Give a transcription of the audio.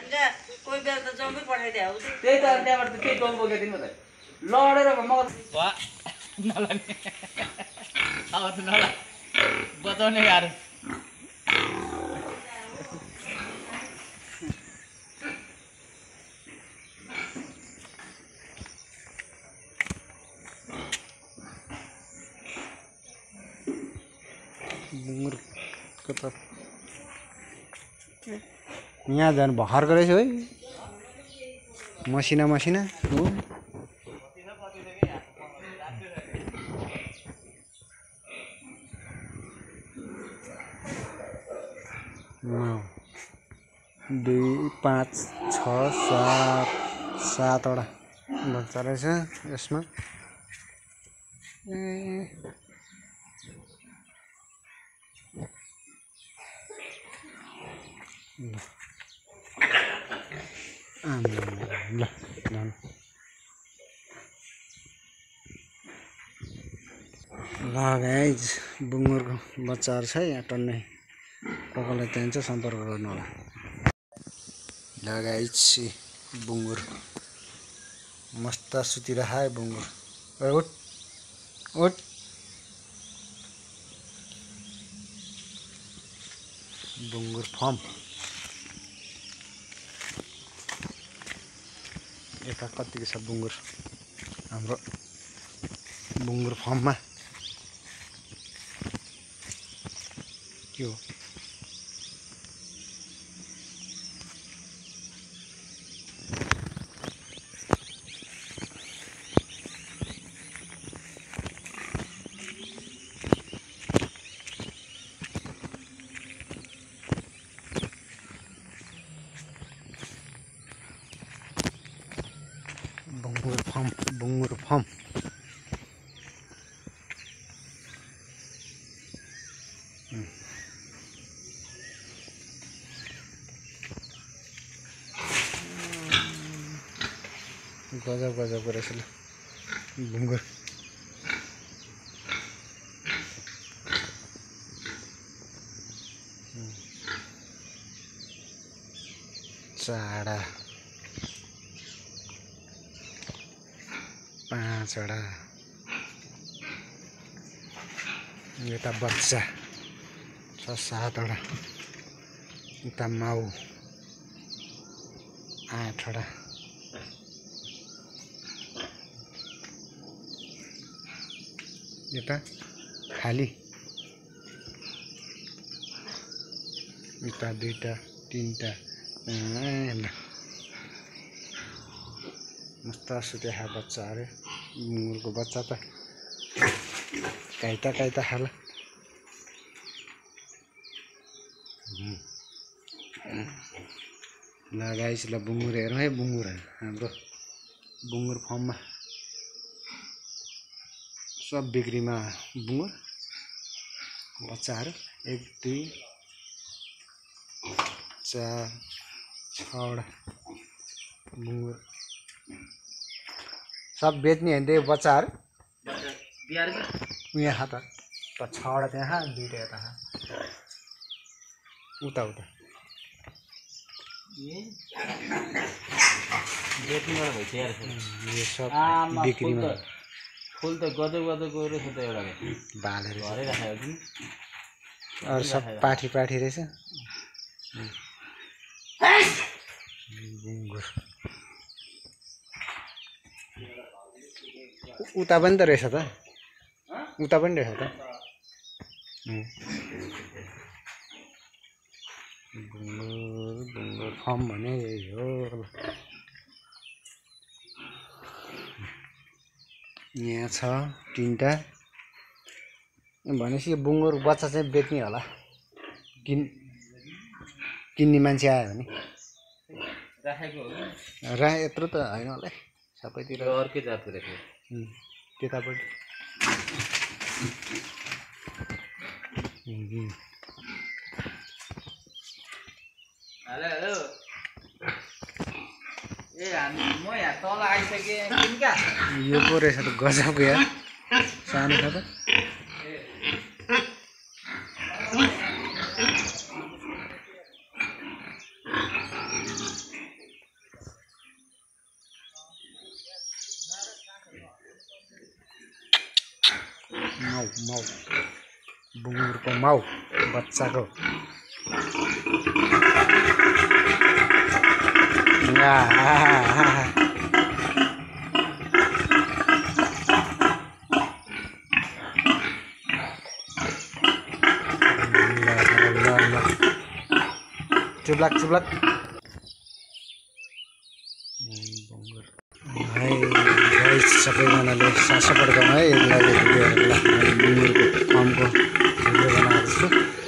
कोही बेला त जम्मै पठाइदिए हो त्यही त त्यहाँबाट त त्यही जम बोकेको थिएँ नि म त लडेर म नलाने अब त नला बचाउने गाह्रो बुङ्गुरको त यहाँ झन् भर्खर रहेछ है मसिना मसिना हो दुई पाँच छ सातवटा बच्चा रहेछ यसमा ल गाइज बुङ्गुरको बच्चाहरू छ यहाँ टन्नै कसलाई चाहिन्छ सम्पर्क गर्नु होला ल गाइज बुङ्गुर मस्त सुतिरह है बुङ्गुर उठ उठ बुङ्गुर फर्म यता कतिको छ बुङ्गुर हाम्रो बुङ्गुर फर्ममा के हो बुङ्गुर फर्म गजबको रहेछ ल बुङ्गुर चाडा 5 वटा यता बच्चा 6-7 वटा यता माउ 8 वटा यता खाली यता 2टा 3टा मस्त सुतेखा बच्चा अरे मुर्गको बच्चा त काइता खाला ल गाइस ल बुङ्गुर हेरौँ है बुङ्गुर हाम्रो बुङ्गुर फर्ममा सब बिक्रीमा बुङ्गुर बच्चाहरू 1 2 4 6 वटा बुङ्गुर सब बेच्ने हैन त्यो बच्चाहरू बिहार यहाँ त 6 वटा त्यहाँ 2टा यता उता बेच्नेबाट भइसकेको छ यो सब बिक्रीमा फुल त गजब रहेछ त एउटा भाले घरै राखेको छु अरु सब पाठी रहेछ बुङ्गुर उता पनि त रहेछ त उता पनि रहेछ त बुङ्गुर फर्म भने यही हो यहाँ छ 3टा भनेपछि यो बुङ्गुर बच्चा चाहिँ बेच्ने होला किन्ने मान्छे आयो भने राखेको हो यत्रो त हैन होला सबैतिर अर्कै जातको रहेछ त्यतापट्टि हेलो ए म यहाँ तल आइसकेँ किनका यो पो रहेछ त गजबको यार सानो छ त माउ बुङ्गुरको माउ बच्चाको चुब्लाक है गाइस सबैजनाले साथ सपोर्ट गर्नु है यसलाई भिडियोहरूलाई बुङ्गुरको फार्मको भिडियो बनाएको छु